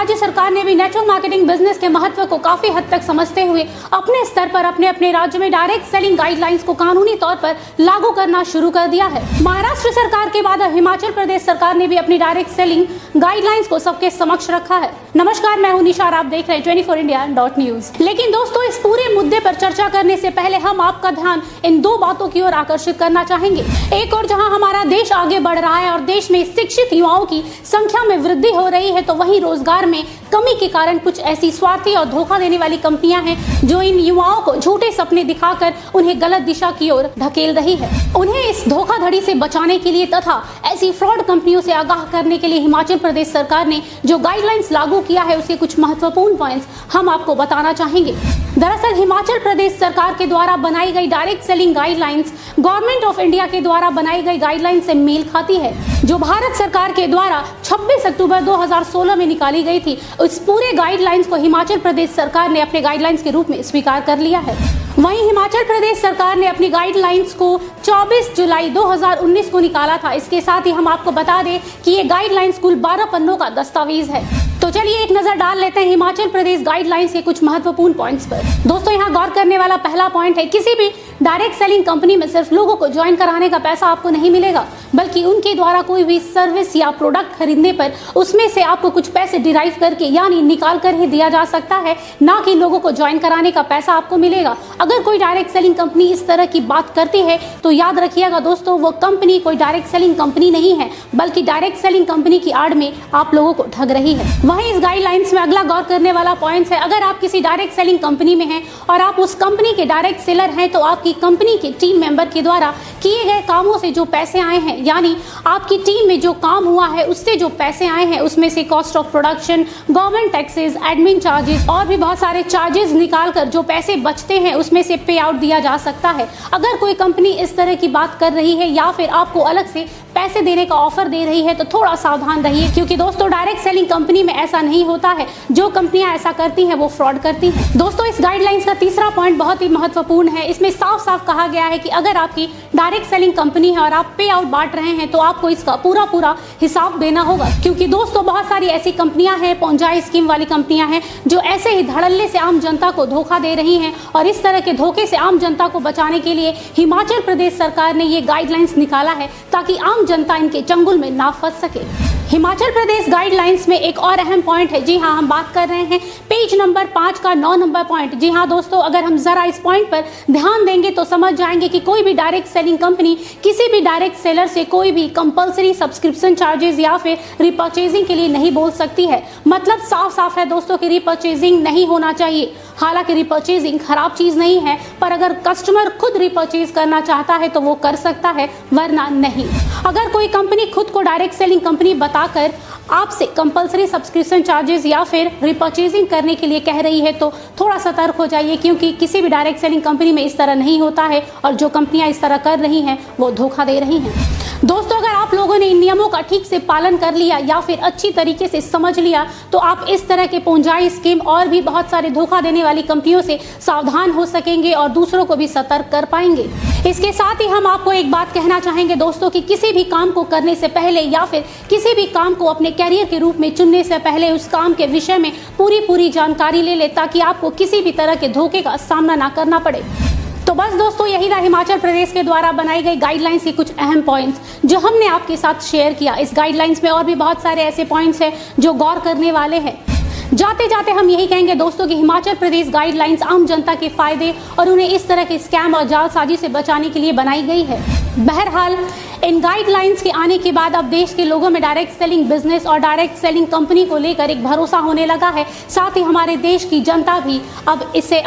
राज्य सरकार ने भी नेटवर्क मार्केटिंग बिजनेस के महत्व को काफी हद तक समझते हुए अपने स्तर पर अपने राज्य में डायरेक्ट सेलिंग गाइडलाइंस को कानूनी तौर पर लागू करना शुरू कर दिया है। महाराष्ट्र सरकार के बाद हिमाचल प्रदेश सरकार ने भी अपनी डायरेक्ट सेलिंग गाइडलाइंस को सबके समक्ष रखा है। नमस्कार, मैं हूं निशा और आप देख रहे हैं 24india.news। लेकिन दोस्तों, इस पूरे मुद्दे पर चर्चा करने से पहले हम आपका ध्यान इन दो बातों की ओर आकर्षित करना चाहेंगे। एक और जहां हमारा देश आगे बढ़ रहा है और देश में शिक्षित युवाओं की संख्या में वृद्धि हो रही है, तो वहीं रोजगार में कमी के कारण कुछ ऐसी स्वार्थी और धोखा देने वाली कंपनियां हैं जो इन युवाओं को झूठे सपने दिखाकर उन्हें गलत दिशा की ओर धकेल रही है। उन्हें इस धोखाधड़ी से बचाने के लिए तथा ऐसी फ्रॉड कंपनियों से आगाह करने के लिए हिमाचल प्रदेश सरकार ने जो गाइडलाइंस लागू किया है, उसके कुछ महत्वपूर्ण पॉइंट्स हम आपको बताना चाहेंगे। दरअसल हिमाचल प्रदेश सरकार के द्वारा बनाई गई direct selling guidelines government of India के द्वारा बनाई गई गाइडलाइंस से मेल खाती है, जो भारत सरकार के द्वारा 26 अक्टूबर 2016 में निकाली गई थी। इस पूरे गाइडलाइंस को हिमाचल प्रदेश सरकार ने अपने गाइडलाइंस के रूप में स्वीकार कर लिया है। वहीं हिमाचल प्रदेश सरकार ने अपनी गाइडलाइंस को 24 जुलाई 2019 को निकाला था। इसके साथ ही हम आपको बता दें कि ये गाइडलाइंस कुल 12 पन्नों का दस्तावेज है। तो चलिए एक नजर डाल लेते हैं हिमाचल प्रदेश गाइडलाइंस के कुछ महत्वपूर्ण पॉइंट्स पर। दोस्तों, यहाँ गौर करने वाला पहला पॉइंट है, किसी भी डायरेक्ट सेलिंग कंपनी में सिर्फ लोगों को ज्वाइन कराने का पैसा आपको नहीं मिलेगा, बल्कि उनके द्वारा कोई भी सर्विस या प्रोडक्ट खरीदने पर उसमें से आपको कुछ पैसे डिराइव करके यानी निकाल कर ही दिया जा सकता है, ना कि लोगों को ज्वाइन कराने का पैसा आपको मिलेगा। अगर कोई डायरेक्ट सेलिंग कंपनी इस तरह की बात करती है तो याद रखिएगा दोस्तों, वो कंपनी कोई डायरेक्ट सेलिंग कंपनी नहीं है, बल्कि डायरेक्ट सेलिंग कंपनी की आड़ में आप लोगों को ठग रही है। वहीं इस गाइडलाइंस में अगला गौर करने वाला पॉइंट है, अगर आप किसी डायरेक्ट सेलिंग कंपनी में हैं और आप उस कंपनी के डायरेक्ट सेलर हैं, तो आपकी कंपनी के टीम मेंबर के द्वारा किए गए कामों से जो पैसे आए हैं, यानी आपकी टीम में जो काम हुआ है उससे जो पैसे आए हैं, उसमें से cost of production, government taxes, admin charges और भी बहुत सारे चार्जेस निकालकर जो पैसे बचते हैं उसमें से पे आउट दिया जा सकता है। अगर कोई कंपनी इस तरह की बात कर रही है या फिर आपको अलग से पैसे देने का ऑफर दे रही है, तो थोड़ा सावधान रहिए, क्योंकि दोस्तों डायरेक्ट सेलिंग कंपनी में ऐसा नहीं होता है। जो कंपनियां ऐसा करती हैं वो फ्रॉड करती हैं। दोस्तों, इस गाइडलाइंस का तीसरा पॉइंट बहुत ही महत्वपूर्ण है। इसमें साफ साफ कहा गया है कि अगर आपकी डायरेक्ट सेलिंग कंपनी है और आप पे आउट बांट रहे हैं, तो आपको इसका पूरा हिसाब देना होगा, क्योंकि दोस्तों बहुत सारी ऐसी कंपनियां हैं, पोंजाई स्कीम वाली कंपनियां हैं, जो ऐसे ही धड़ल्ले से आम जनता को धोखा दे रही हैं। और इस तरह के धोखे से आम जनता को बचाने के लिए हिमाचल प्रदेश सरकार ने ये गाइडलाइंस निकाला है, ताकि आम जनता इनके चंगुल में ना फंस सके। हिमाचल प्रदेश गाइडलाइंस में एक और अहम पॉइंट है। जी हाँ, हम बात कर रहे हैं पेज नंबर 5 का 9 नंबर पॉइंट। जी हाँ दोस्तों, अगर हम जरा इस पॉइंट पर ध्यान देंगे तो समझ जाएंगे कि कोई भी डायरेक्ट सेलिंग कंपनी किसी भी डायरेक्ट सेलर से कोई भी कंपलसरी सब्सक्रिप्शन चार्जेस या फिर रिपर्चेजिंग के लिए नहीं बोल सकती है। मतलब साफ साफ है दोस्तों कि रिपर्चेजिंग नहीं होना चाहिए। हालांकि रिपर्चेजिंग खराब चीज नहीं है, पर अगर कस्टमर खुद रिपर्चेज करना चाहता है तो वो कर सकता है, वरना नहीं। अगर कोई कंपनी खुद को डायरेक्ट सेलिंग कंपनी बताकर आपसे कंपलसरी सब्सक्रिप्शन चार्जेस या फिर रिपर्चेजिंग करने के लिए कह रही है, तो थोड़ा सतर्क हो जाइए, क्योंकि किसी भी डायरेक्ट सेलिंग कंपनी में इस तरह नहीं होता है और जो कंपनियां इस तरह कर रही हैं वो धोखा दे रही हैं। दोस्तों, अगर आप लोगों ने इन नियमों का ठीक से पालन कर लिया या फिर अच्छी तरीके से समझ लिया, तो आप इस तरह के पोंजाई स्कीम और भी बहुत सारे धोखा देने वाली कंपनियों से सावधान हो सकेंगे और दूसरों को भी सतर्क कर पाएंगे। इसके साथ ही हम आपको एक बात कहना चाहेंगे दोस्तों, कि किसी भी काम को करने से पहले या फिर किसी भी काम को अपने कैरियर के रूप में चुनने से पहले उस काम के विषय में पूरी जानकारी ले ले, ताकि आपको किसी भी तरह के धोखे का सामना ना करना पड़े। तो बस दोस्तों, यही था हिमाचल प्रदेश के द्वारा बनाई गई गाइडलाइंस के कुछ अहम पॉइंट्स जो हमने आपके साथ शेयर किया। इस गाइडलाइंस में और भी बहुत सारे ऐसे पॉइंट्स हैं जो गौर करने वाले हैं। जाते जाते हम यही कहेंगे दोस्तों कि हिमाचल प्रदेश गाइडलाइंस आम जनता के फायदे और उन्हें इस तरह के स्कैम और जालसाजी से बचाने के लिए बनाई गई है। बहरहाल, इन गाइडलाइंस के आने के बाद अब देश के लोगों में डायरेक्ट सेलिंग बिजनेस और डायरेक्ट सेलिंग कंपनी को लेकर एक भरोसा होने लगा है। साथ ही हमारे देश की जनता भी अब इसे